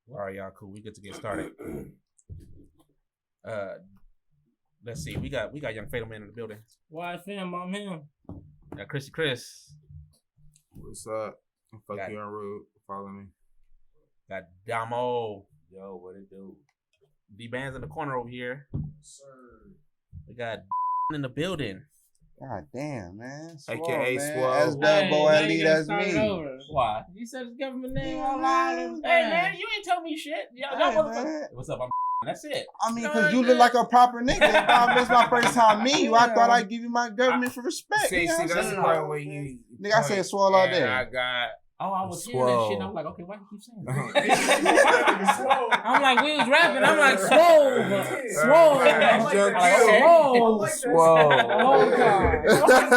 All right, y'all, cool. We good to get started. Let's see. We got young Fatal Man in the building. Why fam? I'm him. Got Chrissy Chris. What's up? Fuck Got you on road. Follow me. Got Damo. Yo, what it do? D-Band's in the corner over here. Sir. We got in the building. God damn, man. Swole, AKA man. Swole. That's that boy, Ali, that's me. Why? You said his government name Yeah, all loud. man. Hey, man, you ain't tell me shit. Y'all Hey, motherfuckers. man. What's up? That's it. I mean, because you look like a proper nigga. If this my first time meeting you, I thought I'd give you my government for respect. See, you know what I'm that's the saying? part where you. Nigga, I said swole all day. I got. Oh, I was hearing that shit. And I'm like, okay, why you keep saying that? I'm like, we was rapping. I'm like, swole. Swole.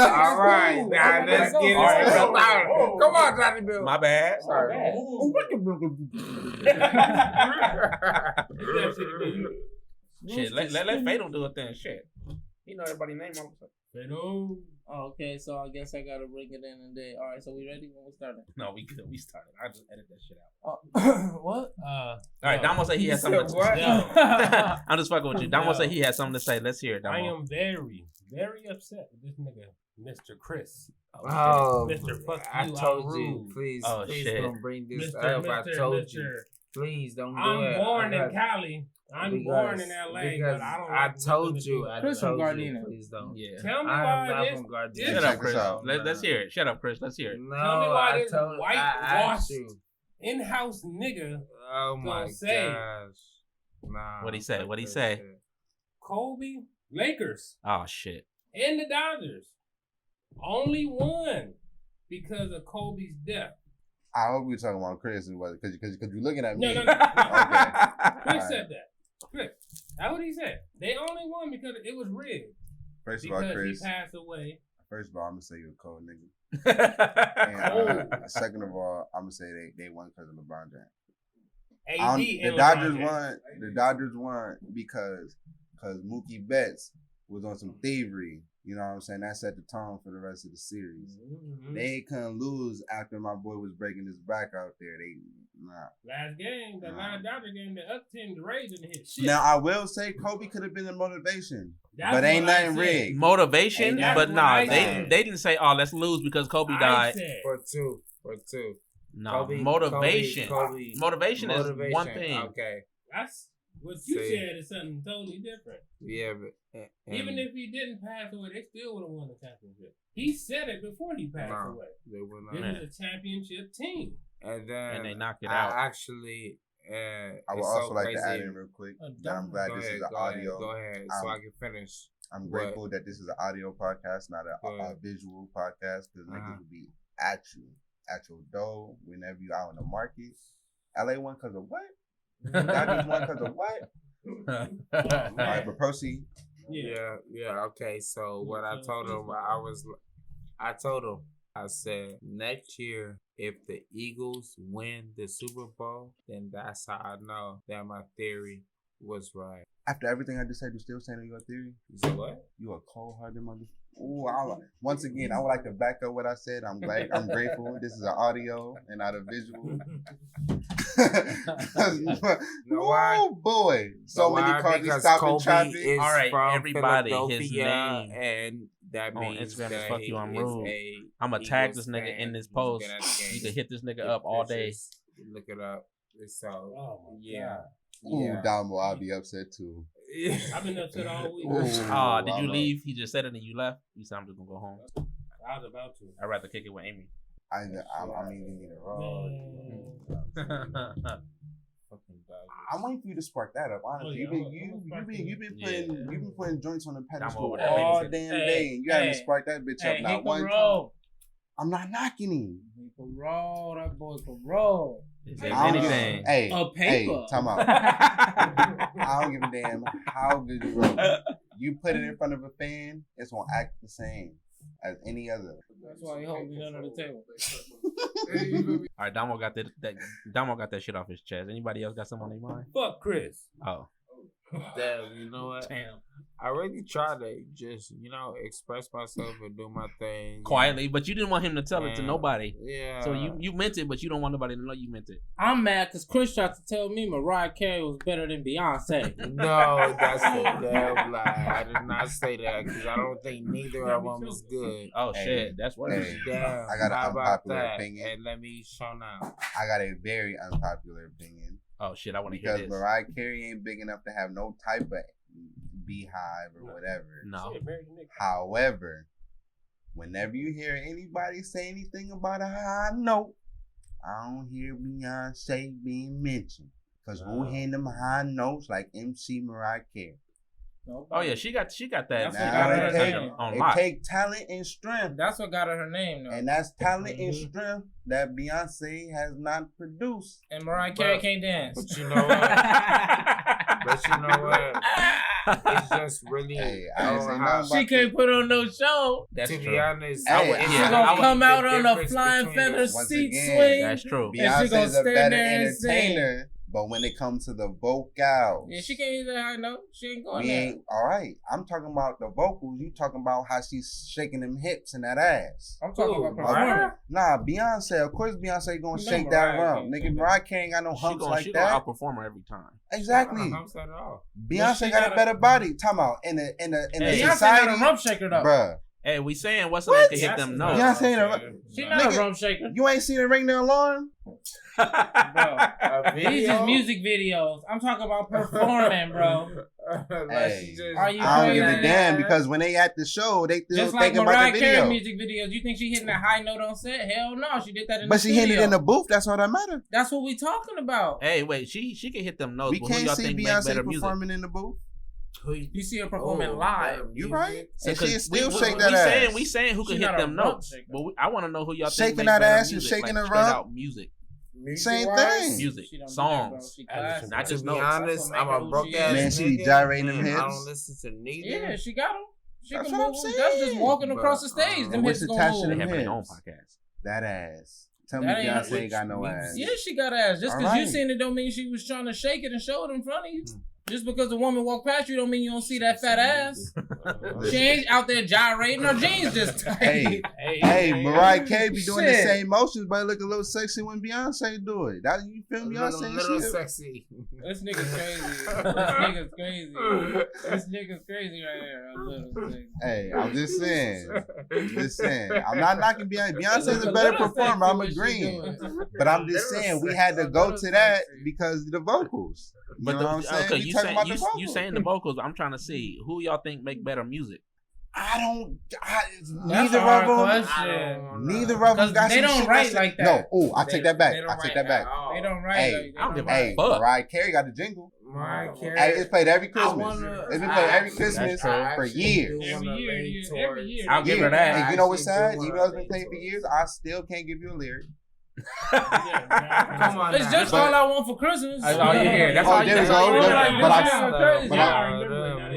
All right, now let's get it. Come on, Johnny Bill. My bad. Sorry. Shit, let Fatal do it then. Shit. You know everybody's name all of a sudden. Fatal. Oh, okay, so I guess I gotta bring it in today. All right, so we ready when we started? No, we good. We started. I just edit that shit out. What? All right, Damo said he has something to say. I'm just fucking with you. Damo said he has something to say. Let's hear it, Damo. I am very, very upset with this nigga, Mr. Chris. Oh, Mr. Fuck I you, told I'm you, rude. please, Oh, please shit. don't bring this Mr. up. I told you, please don't do it. I'm born I in got- Cali. I'm because- born in LA, because but I don't. I like told nothing you. to I do. Chris from told you. Gardena. Please don't. Yeah. Tell me I am why not this. from Gardena. this- Shut up, Check Chris. this out. Let's hear it. Shut up, Chris. Let's hear it. No, Tell me why I this told. white I asked washed you. in-house nigga Oh my gonna say. gosh. Nah. What'd he say? fuck What'd he that say? shit. Kobe, Lakers, Oh, shit. and the Dodgers only won because of Kobe's death. I hope we're talking about Chris because you're looking at me. No. Okay. Chris All said that. Chris, that's what he said. They only won because it was rigged. First of all, Because Chris. he passed away. First of all, I'm gonna say you're a cold nigga. And Cold. second of all, I'm gonna say they won because of LeBron James. AD The and Dodgers LeBron James. won. The Dodgers won because Mookie Betts was on some thievery. You know what I'm saying? That set the tone for the rest of the series. Mhm. They couldn't lose after my boy was breaking his back out there. Last game, the Nah. last Dodger game, the up team, the Rays didn't hit shit. Now I will say Kobe could have been a motivation, That's but ain't what I nothing said. rigged. Motivation, That's but what nah, I they said. didn't say, oh, let's lose because Kobe I died. said, For two. No, Kobe- motivation. Kobe- Motivation is one thing. Okay. that's what you See. said is something totally different. Yeah, but Even if he didn't pass away, they still would have won the championship. He said it before he passed No. away. they were This not. is a championship team. And then And they knocked it I out. actually. I would it's also so like crazy. to add in real quick that I'm glad Go this ahead, is an go ahead, audio. Go ahead, so I can finish. I'm grateful that this is an audio podcast, not a visual podcast, because niggas will be at you, at your door, whenever you out in the market. LA won because of what? Dodgers won because of what? All right, but proceed. Yeah. Yeah. Okay. So what I told him, I said next year if the Eagles win the Super Bowl, then that's how I know that my theory was right. After everything I just said, you still saying your theory? You said what? You a cold-hearted mother. Ooh, once again, I would like to back up what I said. I'm grateful. This is an audio and not a visual. Oh boy, so many cars Because stopping Kobe traffic. is All right, from everybody, his Philadelphia, name and that on means Instagram is that fuck you, I'm he is rude. a I'ma tag Eagles this nigga fan in this who's post. been at the You games. can hit this nigga Get up all day. pictures, Look it up. So Oh, my yeah, Ooh, yeah. Damo, I'll be upset too. I've been upset all week. Ooh. Did you I'm leave? He just said it and you left? You said I'm just gonna go home. I was about to. I'd rather kick it with Amy. I mean, either Fucking dog. I'm waiting for you to spark that up. Honestly, Oh, yeah, you've been putting joints on the pedestal over there, all baby. damn Hey, day, and you haven't hey, sparked that bitch Hey, up he not can one time. roll. I'm not knocking him. He can roll. That boy can roll. If I there's don't anything. give- Hey, A paper. Hey, time out. I don't give a damn how good you roll. You put it in front of a fan, it's gonna act the same as any other. That's why he holding it under the table. All right, Damo got that shit off his chest. Anybody else got something on their mind? Fuck Chris. Oh. Damn, you know what? Damn. I really tried to just, express myself and do my thing. Quietly, but you didn't want him to tell it to nobody. Yeah. So you meant it, but you don't want nobody to know you meant it. I'm mad because Chris tried to tell me Mariah Carey was better than Beyonce. No, that's a damn lie. I did not say that because I don't think neither of them is good. Oh, shit. That's what it is. Damn. I got an how about unpopular that? opinion. And let me show now. I got a very unpopular opinion. Oh, shit. I want to hear Because this. Mariah Carey ain't big enough to have no type of beehive or whatever. No. However, whenever you hear anybody say anything about a high note, I don't hear Beyonce being mentioned. Because who hitting them high notes like MC Mariah Carey? Oh, yeah. She got that. That's Now, what got her it take, name. On it lock. take talent and strength. That's what got her name, though. And that's talent and strength that Beyonce has not produced. And Mariah Carey can't dance. But you know what? It's just really. Hey, I ain't say nothing about She can't put on no show. That's to true. be honest, Hey, it's She yeah, gonna come the out on a difference flying between feather the- Once seat again, swing. That's true. And she gonna Beyonce's a stand better there and sing. entertainer, but when it comes to the vocals, Yeah, she can't use that high note. She ain't going we there. ain't all right. I'm talking about the vocals. You talking about how she's shaking them hips and that ass. I'm talking about Mariah? performing. Nah, Beyonce. Of course, Beyonce gonna You know shake that Mariah rump. can't Nigga, do that. Mariah Carey ain't got no She humps gonna like gonna that. outperform her every time. Exactly. I don't know at all. Beyonce she got got a better body. Talking about in a Hey, Beyonce society, not a rump shaker, though. bruh. Hey, we saying what's What? the name to hit them That's notes. Beyonce ain't a. She not Nigga, a rump shaker. You ain't seen her ring the alarm? Bro. A These is video? music videos. I'm talking about performing, bro. Like Hey, she just- Are you I don't give a crazy? damn because when they at the show, they still Just like thinking about Mariah the Carey video. music videos. You think she hitting a high note on set? Hell no, she did that in But the she studio. hit it in the booth. That's all that matters. That's what we talking about. Hey, wait. She can hit them notes. We but who can't y'all see think make Beyonce better music? performing in the booth. You see her performing Oh, live. damn, You music. right? And Because she still we, shake we, that we ass. saying we saying who can She hit not a them rump notes. shaker. But I want to know who y'all Shaking think make that better ass and music, shaking like her straight rump. out music, Same Music-wise, thing. music, She don't do songs. that, bro. She classy. Not To just be notes. honest, That's I'm what a make her broke who she ass is. Man, she nigga, gyrating them and I hips. don't listen to neither. Yeah, she got them. She That's can what I'm move. saying. That's just walking across the But, stage. Them what's hips attached to gonna They them move. having their own hips? podcast. That ass. Tell me That ain't Beyonce which ain't got no means- ass. Yeah, she got ass. Just because you Alright. seen it don't mean she was trying to shake it and show it in front of you. Just because a woman walk past you don't mean you don't see that fat ass. She ain't out there gyrating. Her jeans just tight. Hey, hey, Mariah Carey be doing the same motions, but it look a little sexy when Beyonce do it. That you feel Beyonce and little shit? sexy. This nigga's crazy. This nigga's crazy. This nigga's crazy right here. A little sexy. Hey, I'm just saying. I'm not knocking Beyonce. Beyonce's a It's better little performer. sexy I'm what she agreeing. doing. But I'm just saying we had to go to that because of the vocals. You But know what I'm saying? okay, We you talking saying about the you vocals. saying the vocals. I'm trying to see who y'all think make better music. Neither a hard of them. question. Neither of them 'Cause got they some don't shit write that's- like that. No, oh, I take that back. They don't I take write that back. at all. They don't write Hey, like that. I don't give a Hey, fuck. Mariah Carey got the jingle. Mariah Carey. Hey, it's played every Christmas. wanna- It's been played every I- Christmas true. for years. Every year. I'll give her that. And you know what's sad? Actually, Even though it's been played for years, I still can't give you a lyric. Come on It's now. just But- all I want for Christmas. That's all you hear. That's Oh, all you there we that's go. all you But hear. I-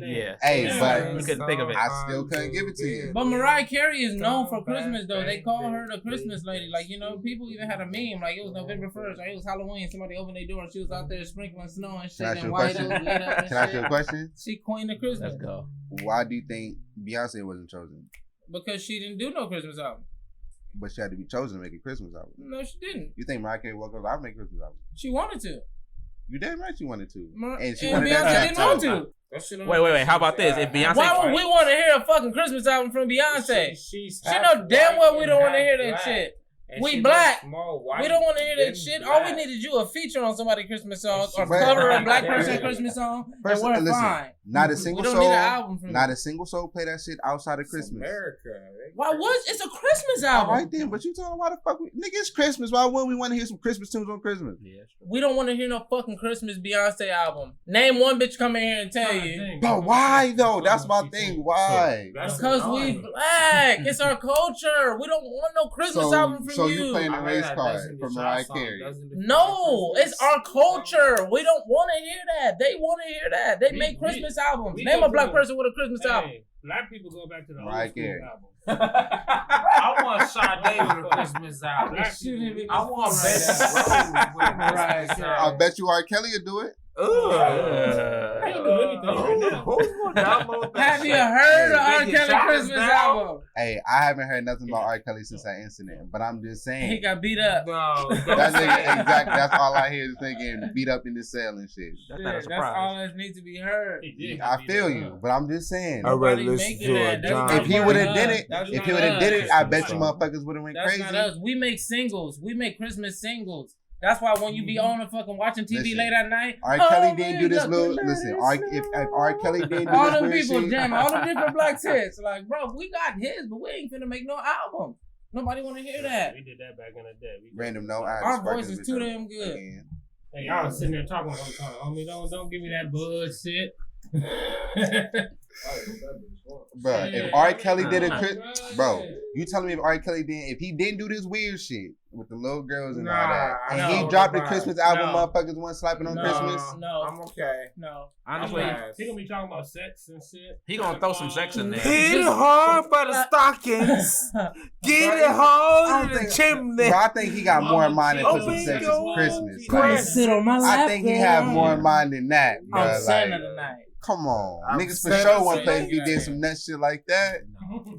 Yeah. Hey, Yeah. but You couldn't think of it. I still couldn't give it to you. But Mariah Carey is known for Christmas though. They call her the Christmas lady. Like, you know, people even had a meme. Like, it was November 1st, or it was Halloween. Somebody opened their door and she was out there sprinkling snow and shit Can I ask you and a white question? lit up and Can I ask you a shit. question? She queen of Christmas. Let's go. Why do you think Beyonce wasn't chosen? Because she didn't do no Christmas album. But she had to be chosen to make a Christmas album. No, she didn't. You think Mariah Carey woke up, I'll make a Christmas album? She wanted to. You damn right she wanted to. And And she Beyonce wanted that didn't want tattoo. to. Wait. How about this? If Beyonce, Why would we want to hear a fucking Christmas album from Beyonce? She know damn well we don't want to hear that shit. We black. We don't want to hear that shit. All we need is you a feature on somebody's Christmas song or But- cover a black person Christmas song, and First, we're listen, fine. not a We single don't soul. need an album from Not you. a single soul play that shit outside of Christmas. America. Why was it's a Christmas All album? right then, but you telling why the fuck we nigga it's Christmas? Why wouldn't we want to hear some Christmas tunes on Christmas? yeah, We don't want to hear no fucking Christmas Beyonce album. Name one bitch come in here and tell you. But why though? That's my thing. Why? Because we black. It's our culture. We don't want no Christmas album from so you. you playing the race card for Mariah Carey? No, it's our culture. We don't want to hear that. They want to hear that. They make Christmas albums. Name a black person with a Christmas album. Black people go back to the Mariah old school Carey. album. I want Sade with a Christmas album. Black people. I want Betty Rose with a Christmas I album. bet you R. Kelly will do it. Ugh. ain't do anything. Who's gonna download that? Have you heard of R. Kelly Christmas album? Hey, I haven't heard nothing about R. Kelly since that incident, but I'm just saying. He got beat up. No, That nigga, exactly. That's all I hear is thinking beat up in the cell and shit. That's not a That's surprise. all that needs to be heard. I feel you, but I'm just saying. I'd rather Nobody listen making to that. a That's John. not If he would have did us. it, That's if not he would have did it, us. I bet you motherfuckers would have went That's crazy. not us. We make singles. We make Christmas singles. That's why when you be on and fucking watching TV Listen, late at night, R. Kelly man, didn't do this little. Listen, if R. Kelly didn't do all this them weird people shit, jam, all them different black tits. Like, bro, we got his, but we ain't finna make no album. Nobody want to hear that. We did that back in the day. random no. Our voice is too damn good. Hey, y'all sitting there talking all the time. Homie, don't give me that bullshit. Bro, if R. Kelly did it, bro, you telling me if R. Kelly didn't, if he didn't do this weird shit with the little girls and all that, and he dropped the Christmas album, motherfuckers wasn't slapping on Christmas. No, I'm okay. no. Honestly, He gonna be talking about sex and shit. he gonna throw some sex in there. Hit it hard for the stockings. Get it hard in the chimney. Bro, I think he got more in mind than put some sex for Christmas. Like, Sit on my lap. I think he have more in mind than that, bro. I'm Like, Santa tonight. come on, I'm niggas for Santa sure won't play tonight. if you did some nut shit like that.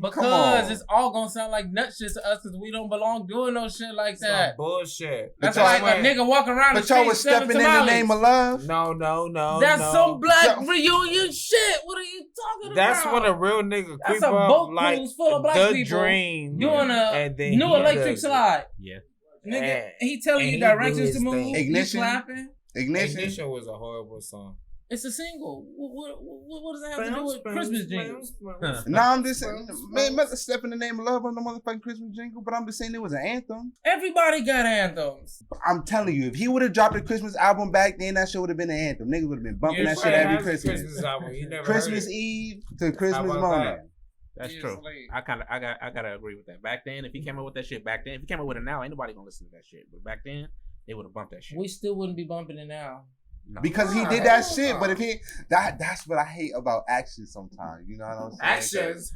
Because it's all gonna sound like nut shit to us because we don't belong doing no shit like that. Bullshit. That's But like y'all- a nigga walking around the But y'all street was selling stepping in the tamales. name of love. No. That's some black Yo. reunion shit. What are you talking That's about? when a real nigga That's creep a boat up like cruise full of black the people dream doing a and then new he electric does it. slide. Yeah. Nigga, And- he telling and you he do directions his to move. thing. You Ignition. clapping. Ignition. Ignition was a horrible song. It's a single. What does that have to do with Christmas jingles? No, I'm just saying, man, must step in the name of love on the motherfucking Christmas jingle, but I'm just saying it was an anthem. Everybody got anthems. I'm telling you, if he would have dropped a Christmas album back then, that shit would have been an anthem. Niggas would have been bumping that shit every Christmas. album. You never Christmas heard it. Eve to Christmas about morning. That's Years true. late. I gotta agree with that. Back then, if he came up with that shit back then, if he came up with it now, ain't nobody gonna listen to that shit. But back then, they would have bumped that shit. We still wouldn't be bumping it now. No. Because he did that shit, but if he that's what I hate about actions sometimes. You know what I'm saying? Actions.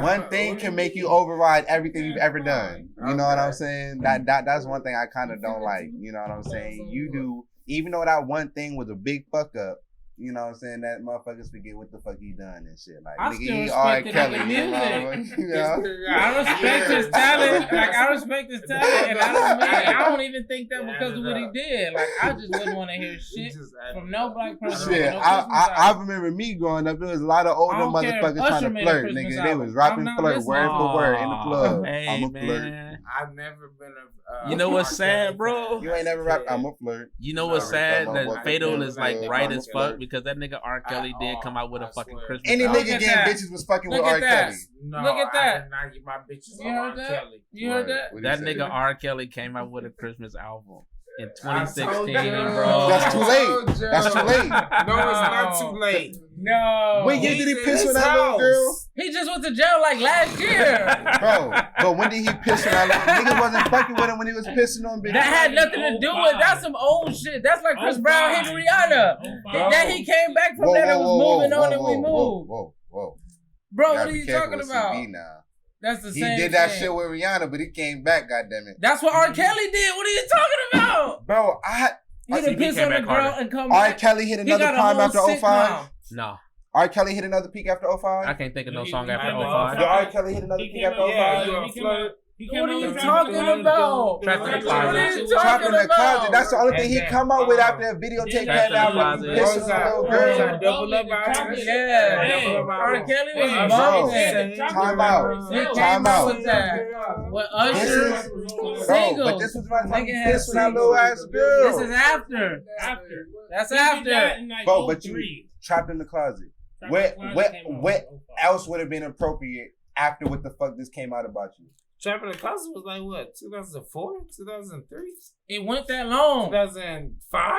One thing can make you override everything you've ever done. You know what I'm saying? That's one thing I kind of don't like. You know what I'm saying? You do, even though that one thing was a big fuck up. You know what I'm saying? That motherfuckers forget what the fuck he done and shit. Like, I nigga, still he R. respect it Kelly. in the You music. know? I respect his talent. Like, I respect his talent, and I don't even think that because of what he did. Like, I just wouldn't want to hear shit from no black person. Shit, no I remember me growing up. There was a lot of older I don't care. motherfuckers Usher trying to made a flirt, Christmas nigga. They album. was rapping I'm not flirt listening. word for word in the club. Hey, I'm a flirt. man. I've never been a. You know what's sad, bro? You ain't never rapped. I'm a flirt. You know what's sad? I'm a That Fatal fucking is like flirt. right I'm a as fuck flirt. because that nigga R. Kelly did come out with a fucking swear. Christmas Any album. nigga at getting that. bitches was fucking Look with R. at that. Kelly. No, Look at that. I did not get my bitches You on heard R. that? Kelly. You heard that? What That he said? nigga R. Kelly came out with a Christmas album in I told 2016, you. bro. That's too late. That's too late. No, it's not too late. No. When year did he He's piss in on his that little house. girl? He just went to jail like last year. Bro, but when did he piss on that little niggas wasn't fucking with him when he was pissing on bitches. That had nothing to do with. That's some old shit. That's like Chris Brown hitting Rihanna. Then he came back from that and was moving on, and we moved. Whoa. Bro, Gotta what are be you careful talking with about? CB now. That's the He same. did that thing. shit with Rihanna, but he came back, goddammit. That's what R. Kelly did. What are you talking about? Bro, He done CB piss came on a back girl harder. and come R. back. Kelly hit He another got a prime whole after 05. sitcom. No, R. Kelly hit another peak after I 05. can't think of no He- song he after came out- 05. Did R. Kelly hit another He peak came after out- yeah, 05? you a he came out- flirt. he What came are out you with talking Trapped about? Trapped in the What are Closet. you Trapped talking in the closet. about? That's the only thing he And come out with that- after a videotape Trapped came in the out. Closet. He pissing on a little girl. Double up album. Yeah. Double up R. album. Kelly was Hey, bumping. bro. Time out. He came Time out out. with that. With This Usher. is, bro, Singles. but this was my fucking Nigga had piss with that little ass This girl. is after. After. That's He did that after. in like Bro, but 03. you trapped in the closet. Trapped What in the Closet came out what in 05. else would have been appropriate after what the fuck this came out about you? Trapped in the Closet was like what? 2004, 2003, It went that long. 2005,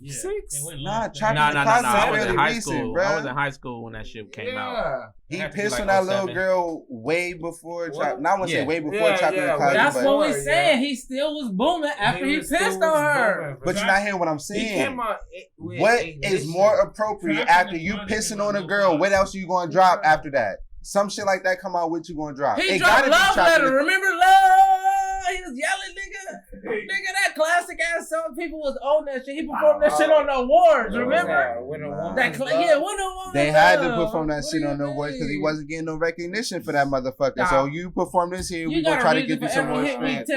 Yeah. 6. It went Nah, long. Trapped No. in the I Closet was is in fairly high recent, school. bro. I was in high school when that shit came out. He It had to be pissed like on that little 07. girl way before What? Trapped. Now I want to say Yeah. way before Yeah, Trapped in the yeah, Closet. That's but, what we yeah. saying. He still was booming after he was still pissed on her. booming. but you're not hearing what I'm He saying. came out with What Ignition. is more appropriate Trapped in after the you Closet pissing came on out a in girl? 05. What else you gonna drop after that? Some shit like that come out. What you gonna drop? He It dropped gotta be Love Trapped in Letter. the- Remember Love? he was yelling, nigga. Nigga, that classic ass song, people was on that shit. He performed that shit on the awards, remember? When a woman They had to perform that shit on the awards because he wasn't getting no recognition for that motherfucker. Nah. So you perform this here, we gonna try to get you some more fans.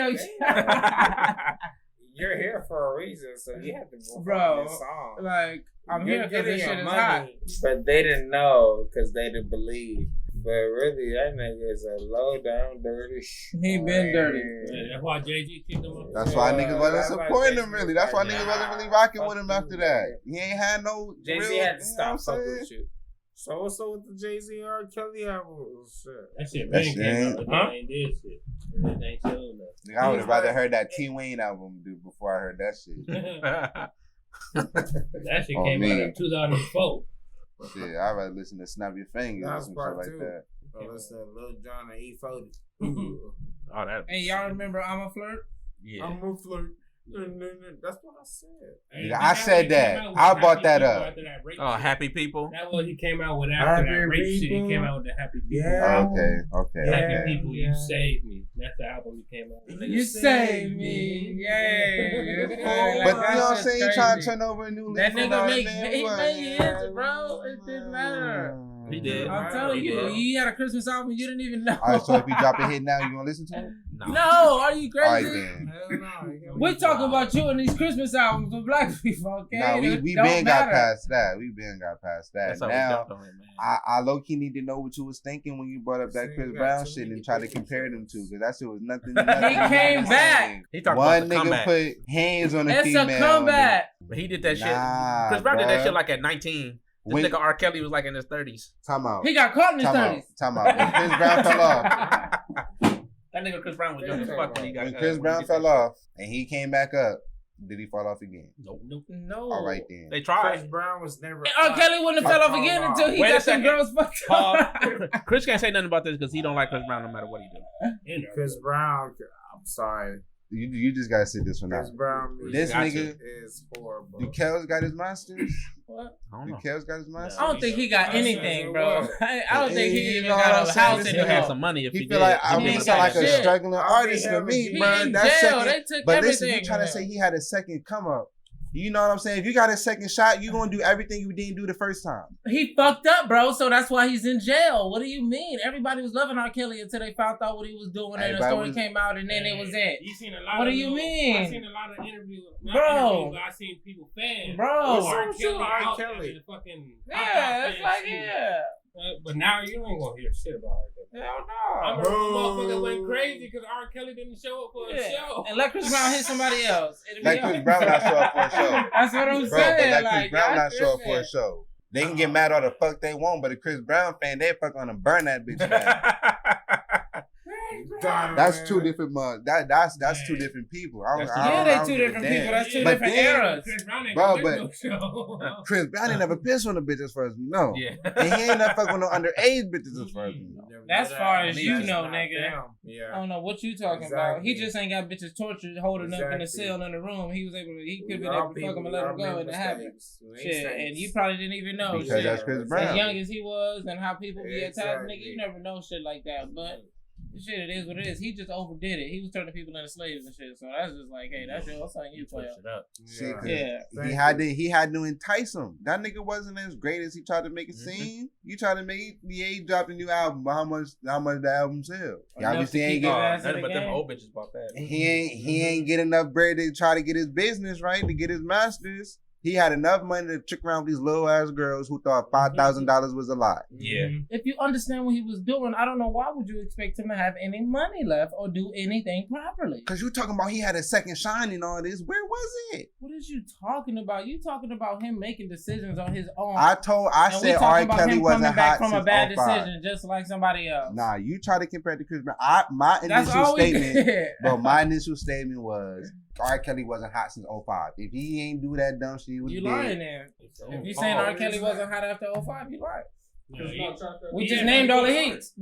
You're here for a reason, so you have to perform this song. Like, I'm here because this shit is hot. But they didn't know because they didn't believe. But really, that nigga is a low down dirty shit. He been dirty. Yeah, that's why Jay-Z kicked him up. That's why niggas wasn't supporting him really. That's why niggas wasn't really rocking with him after that. He ain't had no Jay-Z had to stop fucking with you. So what's up with the Jay-Z R. Kelly album? That shit been came out, but they ain't did shit. They ain't showing nothing. I would have rather heard that T Wayne album before I heard that shit. That shit came out in 2004. Shit, I'd rather listen to Snap Your Fingers or some shit like that. Or listen to Lil Jon and E40. Oh, that. Hey, y'all remember I'm a Flirt? Yeah. I'm a flirt. That's what I said. Hey, I said that. I brought that up. Oh, Happy People. That was he came out with after that rape shit. He came out with the Happy People. Yeah. Okay. Happy People, You Saved Me. That's the album he came out with. You saved me. Yeah. But you know what I'm saying? He trying to turn over a new leaf. That nigga made hits, bro. It didn't matter. He did. I'm telling you, he had a Christmas album you didn't even know. Alright, so if he drop a hit now, you gonna listen to it? No, are you crazy? Alright then. We're talking about you and these Christmas albums with black people, okay? No, we been got past that. We been got past that. That's now, I low key need to know what you was thinking when you brought up that Chris Brown shit and try to compare them two, because that shit was nothing. He came back. He talked One about the nigga put hands on the it's female. It's a comeback. But he did that shit. Chris Brown did that shit like at 19. This nigga R. Kelly was like in his 30s. Time out. He got caught in his 30s. Time out. When Chris Brown fell off. That nigga Chris Brown was young as fuck when he got When Chris Brown fell off and he came back up, did he fall off again? Nope. No. All right then. They tried. Chris Brown was never. R. Kelly wouldn't have fell off again until he got some girls fucked up. Chris can't say nothing about this because he don't like Chris Brown no matter what he do. Chris Brown, I'm sorry. You just gotta sit this one out. Chris Brown, this nigga is horrible. Do Kells got his masters? What? I don't know. Kells got his masters? I don't think he got anything, bro. I don't think he even got a house in He had some money if he feel did. like he sound like a struggling artist to me, bro. That's second. They took but everything. listen, you trying to say he had a second come up. You know what I'm saying? If you got a second shot, you gonna do everything you didn't do the first time. He fucked up, bro. So that's why he's in jail. What do you mean? Everybody was loving R. Kelly until they found out what he was doing, and the story came out, and then it was it. You seen a lot. What do you mean? I seen a lot of interviews, bro. I seen people fans, bro. R. Kelly. It's like but now you ain't gonna hear shit about R. Kelly. Hell no. I remember motherfucker went crazy because R. Kelly didn't show up for a show. And let Chris Brown hit somebody else. Let Chris Brown not show up for a show. That's what I'm saying. But let Chris Brown not show up for a show. They can get mad all the fuck they want, but a Chris Brown fan, they fuck on and burn that bitch down. That's two different that's two different people. They two different people. That's two different eras. Chris Brown ain't never pissed on a bitch as far as we know. Yeah. And he ain't never fuck on no underage bitches as far as we know. That's far as you know, nigga. Yeah. I don't know what you talking about. He just ain't got bitches tortured, holding up in a cell in the room. He could have been able to fuck him and let him go and have it. Shit, and you probably didn't even know. Because that's Chris Brown. As young as he was and how people be attacked, nigga, you never know shit like that. But shit, it is what it is. He just overdid it. He was turning people into slaves and shit. So that's just like, hey, that's something you play up. He had to entice him. That nigga wasn't as great as he tried to make it seem. You tried to make he dropped a new album, but how much the album sell? He obviously ain't getting. But them old bitches bought that. He ain't get enough bread to try to get his business right, to get his masters. He had enough money to trick around with these little ass girls who thought $5,000 was a lot. Yeah. If you understand what he was doing, I don't know why would you expect him to have any money left or do anything properly. Because you talking about he had a second shine and all this. Where was it? What is you talking about? You talking about him making decisions on his own. I said R. Kelly wasn't hot from since a bad 05. decision, just like somebody else. Nah, you try to compare it to Chris Brown. My initial statement was R. Kelly wasn't hot since 05. If he ain't do that dumb shit, he was you dead. lying there. If you saying R. Kelly wasn't hot after 05, you lying. We just named all the hits.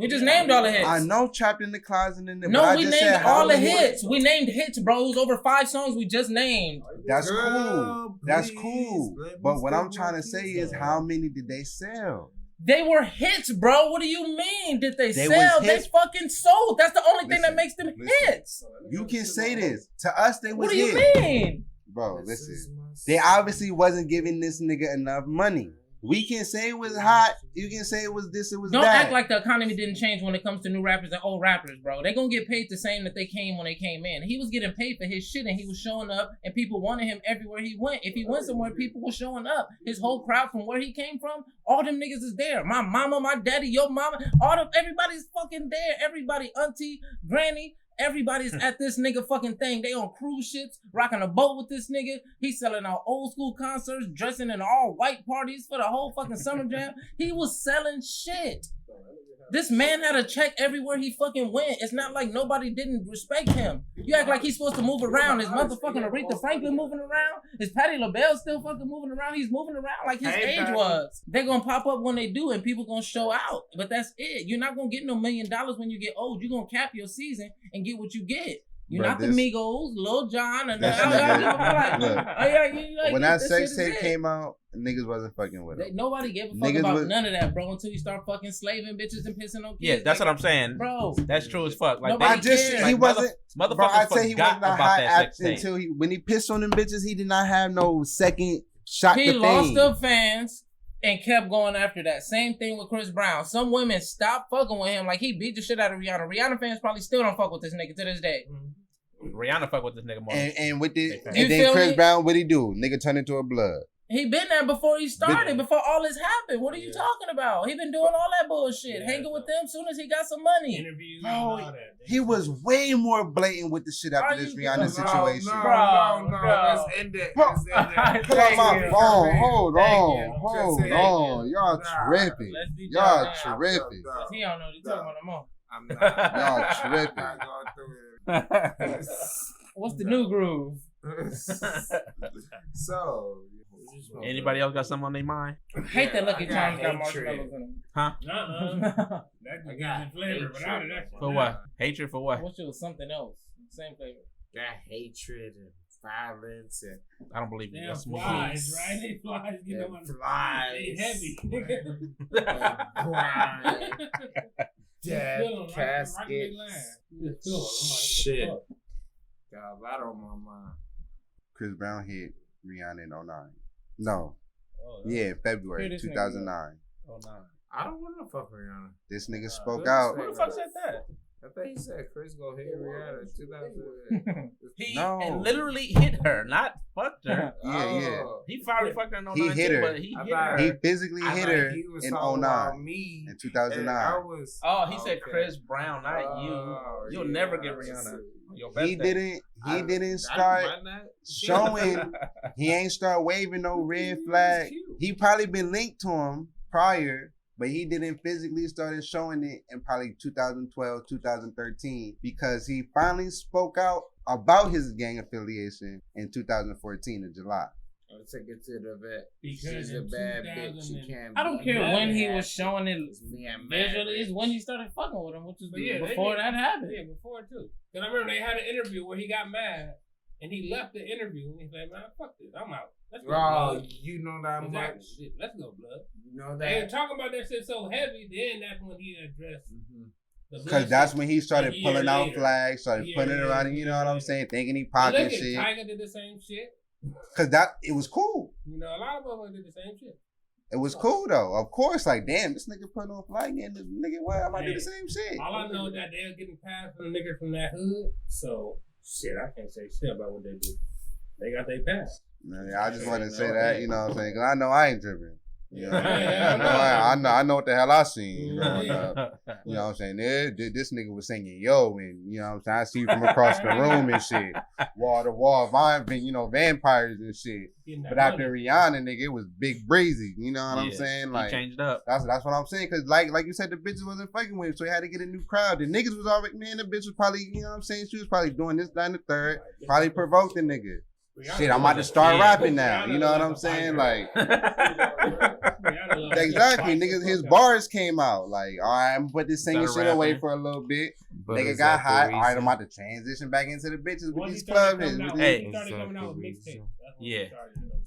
I know Trapped in the Closet in there. No, we named all the hits. We named hits, bro. It was over 5 songs we just named. That's cool. That's cool. But what I'm trying to say is how many did they sell? They were hits, bro. What do you mean? Did they They sell? was They hits. fucking sold. That's the only thing that Listen, makes them listen. hits. You can say this. To us, they was What do you hits. mean? Bro, listen. They obviously wasn't giving this nigga enough money. We can say it was hot. You can say it was this, it was Don't that. act like the economy didn't change when it comes to new rappers and old rappers, bro. They gonna get paid the same that they came when they came in. He was getting paid for his shit and he was showing up and people wanted him everywhere he went. If he went somewhere, people were showing up. His whole crowd from where he came from, all them niggas is there. My mama, my daddy, your mama, everybody's fucking there. Everybody, auntie, granny, everybody's at this nigga fucking thing. They on cruise ships, rocking a boat with this nigga. He's selling out old school concerts, dressing in all white parties for the whole fucking summer jam. He was selling shit. This man had a check everywhere he fucking went. It's not like nobody didn't respect him. You act like he's supposed to move around. Is motherfucking Aretha Franklin moving around? Is Patti LaBelle still fucking moving around? He's moving around like his age was. They're gonna pop up when they do and people gonna show out. But that's it. You're not gonna get no $1 million when you get old. You're gonna cap your season and get what you get. You're not the Migos, Lil Jon, and when that sex tape came out, niggas wasn't fucking with it. Nobody gave a fuck about none of that, bro, until you start fucking slaving bitches and pissing on kids. Yeah, that's what I'm saying, bro. That's true as fuck. Like, nobody he wasn't. Motherfuckers Bro, I say he forgot was not about hot that sex tape until when he pissed on them bitches. He did not have no second shot. He lost the fans and kept going after that. Same thing with Chris Brown. Some women stopped fucking with him. Like, he beat the shit out of Rihanna. Rihanna fans probably still don't fuck with this nigga to this day. Rihanna fuck with this nigga more. And with the and then Chris Brown, what he do? Nigga turned into a blood. He been there before he started, before all this happened. What are you talking about? He been doing all that bullshit, hanging with them soon as he got some money. Interviews Bro, and all that. he was way more blatant with the shit after this Rihanna situation. No, let's end it. Pull out my phone. Hold on. Y'all tripping. Y'all tripping. He don't know what he's talking about no more. I'm not. Y'all tripping. What's the new groove? So, anybody else got something on their mind? I hate that Lucky Charms got marshmallows in them. Huh? That got flavor, but out of that. For what? Hatred for what? I wish it was something else. Same flavor. That hatred and violence and I don't believe you. That's flies, right? They flies, you know, flies. They heavy. Dead casket. Shit. Fuck. Got a lot on my mind. Chris Brown hit Rihanna in 09. No. Yeah, February 2009. I don't want to fuck Rihanna. This nigga spoke out. Who the fuck said that? I thought he said Chris go hit Rihanna in 2000. He literally hit her, not fucked her. Yeah. He probably fucked her in 09 He hit her. but he hit her. He physically hit her in 09. In 2009. He said Chris Brown, not you. You'll never get Rihanna. He didn't start showing. He ain't start waving no red flag. He probably been linked to him prior, but he didn't physically started showing it in probably 2012, 2013, because he finally spoke out about his gang affiliation in 2014 in July. I'll take it to the vet. Because she's a bad bitch. She can't. I don't care when he was showing it visually. It's when he started fucking with him, which was before that happened. Yeah, before too. Because I remember they had an interview where he got mad and he left the interview and he's like, "Man, fuck this, I'm out." Let's go, blood. You know that much. Shit, let's go, blood. You know that. They were talking about that shit so heavy. Then that's when he addressed. Because that's when he started pulling out flags, started putting it around. You know what I'm saying? Thinking he pocket shit. Tiger did the same shit. Cause it was cool. You know, a lot of motherfuckers did the same shit. It was cool though. Of course, like damn, this nigga putting on flag and this nigga, why am I do the same shit? All I know is that they're getting passed from the niggas from that hood. So shit, I can't say shit about what they do. They got their pass. Yeah, I just wanted to say that, you know what I'm saying? Cause I know I ain't tripping. You know, I know what the hell I seen. You know what I'm saying? This nigga was singing yo, and you know what I'm saying? I see you from across the room and shit. Wall to wall, vampires and shit. But after Rihanna, nigga, it was Big Breezy. You know what I'm saying? Like, he changed up. That's what I'm saying. Cause like you said, the bitches wasn't fucking with him, so he had to get a new crowd. The niggas was already, the bitch was probably, you know what I'm saying? She was probably doing this, that, and the third. Probably provoked the nigga. Shit, I'm about to start rapping now. You know what I'm saying? Like, exactly. Niggas, his bars came out. Like, all right, I'm gonna put this singing shit away for a little bit. But nigga got hot. All right, I'm about to transition back into the bitches with these club hits. Hey, yeah.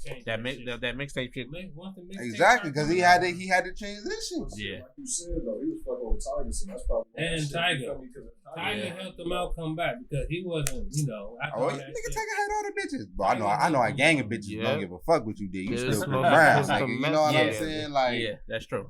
changed That shit. that mixtape shit. Once the mixtape Exactly, because he started had to transition. Yeah. Like you said though, he was fucking with Tiger, so that's probably why And that shit, Tiger. you feel me? 'Cause of Tiger Yeah. helped him out come back because he wasn't, after Oh, all nigga, that Tiger shit. had all the bitches. But I know a gang of bitches Yeah. don't give a fuck what you did. You Yeah, still smoke put around, just nigga. the You know what I'm mess- saying? Like, Yeah, that's true.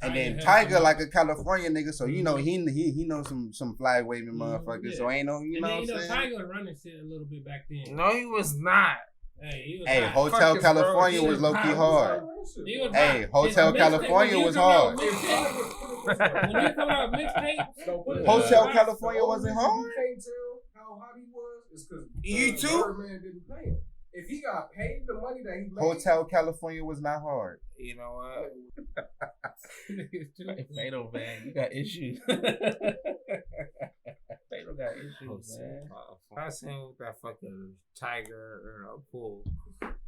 and then Tiger Tiger, helped like a California nigga, so you know Mhm. he knows some flag waving motherfuckers. Yeah. So ain't no, you And know then, what I'm saying? Tiger was running shit a little bit back then. No, he was not. Hey, he was Hey, hot. Hotel Fuck his California bro. was low key He was hard. He was Hey, hot. Hotel His California mixtape, was when you come hard. out mixtape- When you come out mixtape, Hotel California wasn't hard. You can't tell how hot he was. It's because You too? Birdman didn't pay him. If he got paid the money that he made, Hotel California was not hard. You know what? Fatal, man, you got issues. Fatal got issues, man. I seen with that fucking tiger in a pool.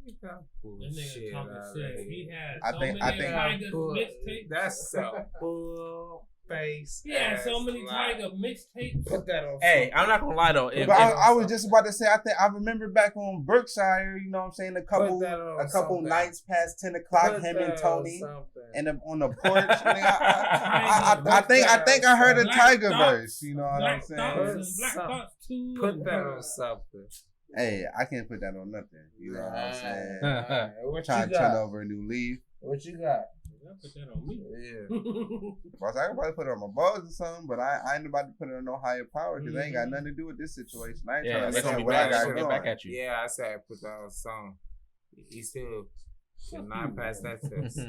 You got that nigga talking shit. He had I so think- many I think- Tiger mixtapes. That's a full face. He had so ass many lie. Tiger mixtapes. Put that on. Hey, I'm not gonna lie though. If, But I was just about to say, I remember back on Brookshire, you know what I'm saying, a couple that on something. nights past 10 o'clock, Put him that and on Tony, something. and on the porch. I think I heard a Black Tiger Thoughts, verse, you know what I'm Black saying? Thoughts and Black Some- Thoughts 2. Put that on something. Hey, I can't put that on nothing, you know what I'm saying? Alright, what Trying you to turn got? over a new leaf. What you got? Y'all put that on me. Yeah. Boss, I can probably put it on my balls or something, but I ain't about to put it on no higher power because they ain't got nothing to do with this situation. I ain't Yeah, trying they to gonna say be what I back, got gonna get going. back at you. Yeah, I said put that on song. He still should not pass that test.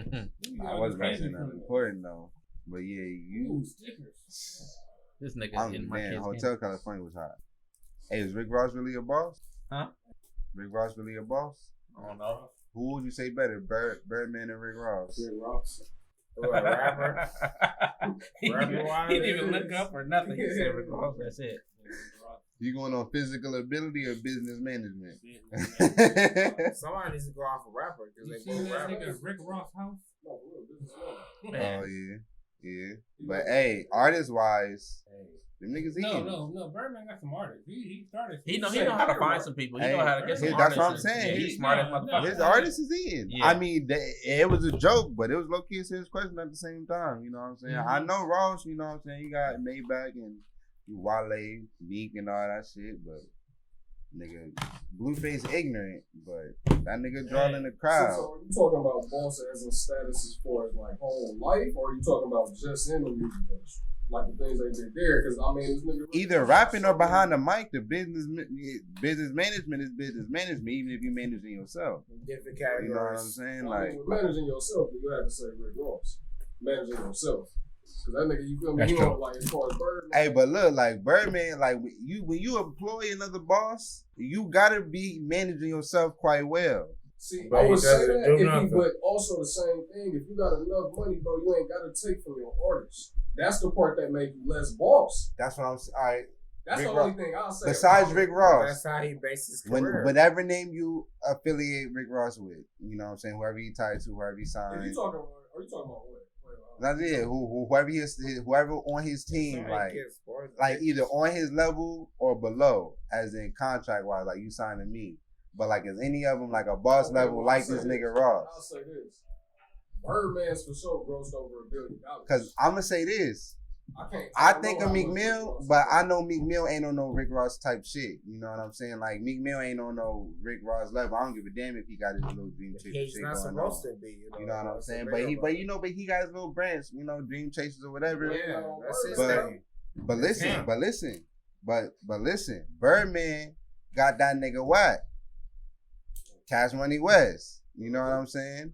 I was about to say nothing important though, but yeah, Ooh, you. stickers. This nigga I'm getting my man. kids. Hotel California was hot. Hey, is Rick Ross really a boss? Huh? Rick Ross really a boss? I don't know. Who would you say better, Birdman and Rick Ross? Rick Ross. Who, a rapper? he Rapper-wise, didn't even look up or nothing. He said Rick Ross. That's it. You going on physical ability or business management? Somebody needs to go off a rapper because You they seen both that rappers. nigga Rick Ross house? No, for real, this is real. Man. Oh yeah. But hey, artist wise, them niggas eating. No. Birdman got some artists. He started. He know how to find some people. He Hey, know how to get some that's artists. what I'm saying. Yeah, He's he's smart as no, motherfucker. His artist is eating. Yeah. I mean, it was a joke, but it was low key a serious question at the same time. You know what I'm saying? I know Ross. You know what I'm saying? He got Maybach and Wale, Meek, and all that shit, but nigga, Blueface ignorant, but that nigga drawing the crowd. So are you talking about boss as in status as far as like whole life, or are you talking about just in the music industry? Like the things they did there, because I mean, this nigga Either rapping or behind the mic, the business management is business management, even if you managing yourself. Different You know what I'm categories. saying? I Like, mean, with managing yourself, you have to say Rick Ross. Managing yourself. Because that nigga, you feel me? That's He true. don't, like, as far as Birdman. hey, but look, like Birdman, like when you employ another boss, you gotta be managing yourself quite well. See, But I he would say doesn't that, do if he, nothing. but also the same thing. If you got enough money, bro, you ain't got to take from your artists. That's the part that make you less boss. That's what I'm saying. All right. That's Rick the Ross. only thing I'll say. Besides Rick Ross, That's how he based his career. whatever name you affiliate Rick Ross with, you know what I'm saying? Whoever he tied to, whoever he If signed. you talking about, are you talking about what? That's it. Whoever on his team, like either on his level or below, as in contract wise, like you signing me. But like, is any of them like a boss Okay, level well, like I'll this say nigga this. Ross? I'll say this. Birdman's for sure grossed over $1 billion. Because I'm gonna say this. I I think know of how Meek much Rick Mill, Ross but is. I know Meek Mill ain't on no Rick Ross type shit. You know what I'm saying? Like Meek Mill ain't on no Rick Ross level. I don't give a damn if he got his little dream chase He's shit not going supposed on. to be. You know what I'm That's saying? the But real but he got his little branch, you know, dream chasers or whatever. Yeah, that's his But- thing. But It's listen, him. but listen, Birdman got that nigga whack. Cash Money West. You know what I'm saying?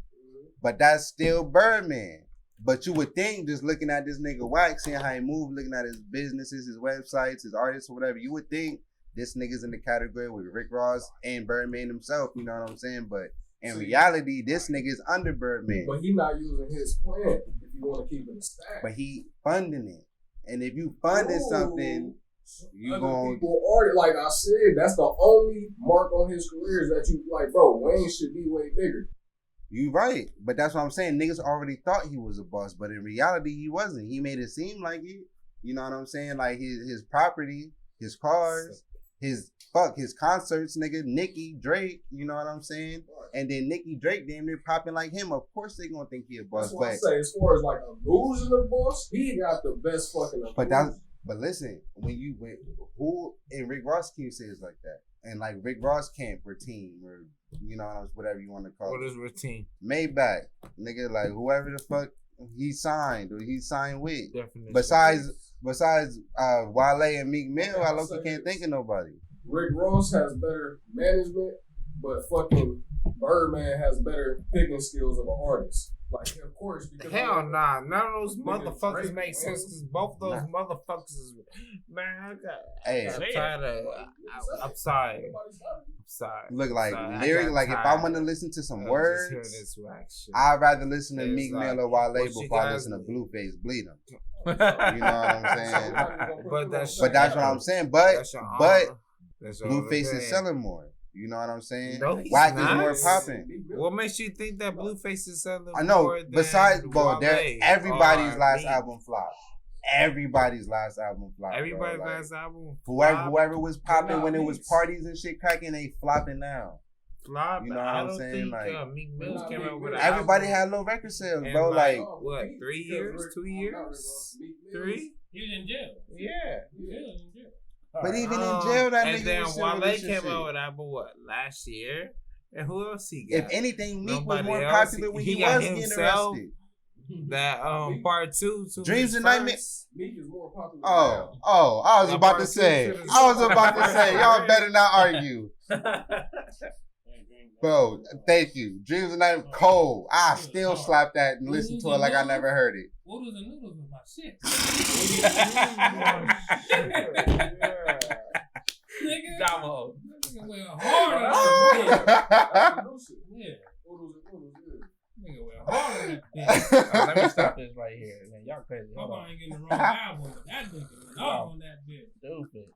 But that's still Birdman. But you would think, just looking at this nigga Wack, seeing how he move, looking at his businesses, his websites, his artists, or whatever, you would think this nigga's in the category with Rick Ross and Birdman himself. You know what I'm saying? But in reality, this nigga's under Birdman. But he not using his plan if you want to keep it a stack. But he funding it. And if you funding something, you other gon' people already, like I said, that's the only mark on his career is that you like, bro, Wayne should be way bigger. You right, but that's what I'm saying. Niggas already thought he was a boss, but in reality, he wasn't. He made it seem like it. You know what I'm saying? Like his property, his cars, his concerts, nigga, Nicki, Drake, you know what I'm saying? And then Nicki, Drake, damn near popping like him. Of course they gonna think he a boss. That's what I say. As far as like illusion of boss, he got the best fucking illusion. But listen, who and Rick Ross can't say it's like that. And like Rick Ross camp or team or you know whatever you want to call it. What is routine? Maybach, nigga, like whoever the fuck he signed or he signed with. Definitely. Besides Wale and Meek Mill, I look can't think of nobody. Rick Ross has better management, but fucking Birdman has better picking skills of an artist. Like, of course, because hell nah, none of those motherfuckers make sense because both of those motherfuckers is man. I'm sorry. Look, like lyric, like if I want to listen to some words, I'd rather listen to Meek Mill or Wale before I listen to Blueface Bleed 'Em. You know what I'm saying? But that's what I'm saying. But Blueface is selling more. You know what I'm saying? No, Wack is more popping. What makes you think that Blueface is selling? I know. More Besides, Wale everybody's or last Meek? album flopped. Everybody's last album flopped. Everybody's bro. Like, last album. Whoever was popping when it was parties and shit cracking, they flopping now. Flop. You know what I'm saying? Think, like Meek Mills came out with an everybody album had low record sales, in bro. Like what? 3 years? 2 years? 3? He was in jail. Yeah. He was in jail. but even in jail, that and nigga then was still Wale releasing came shit. out with an album last year, and who else he got? If anything, Meek was Nobody more else. popular when He he got was getting himself. arrested. That part 2 to Dreams his and Nightmares. first. Meek is more popular. I was about to say. Y'all better not argue. Bro, thank you. Dreams and Nightmares, cold. I still slap that and listen to it like I never heard it. Oodles and noodles was my shit. Nigga. Damo. Nigga went hard on that bitch. Yeah. Nigga went hard on that bitch. Let me stop this right here. Man, y'all crazy. Papa ain't getting the wrong album, but that nigga went off on that bitch. Stupid.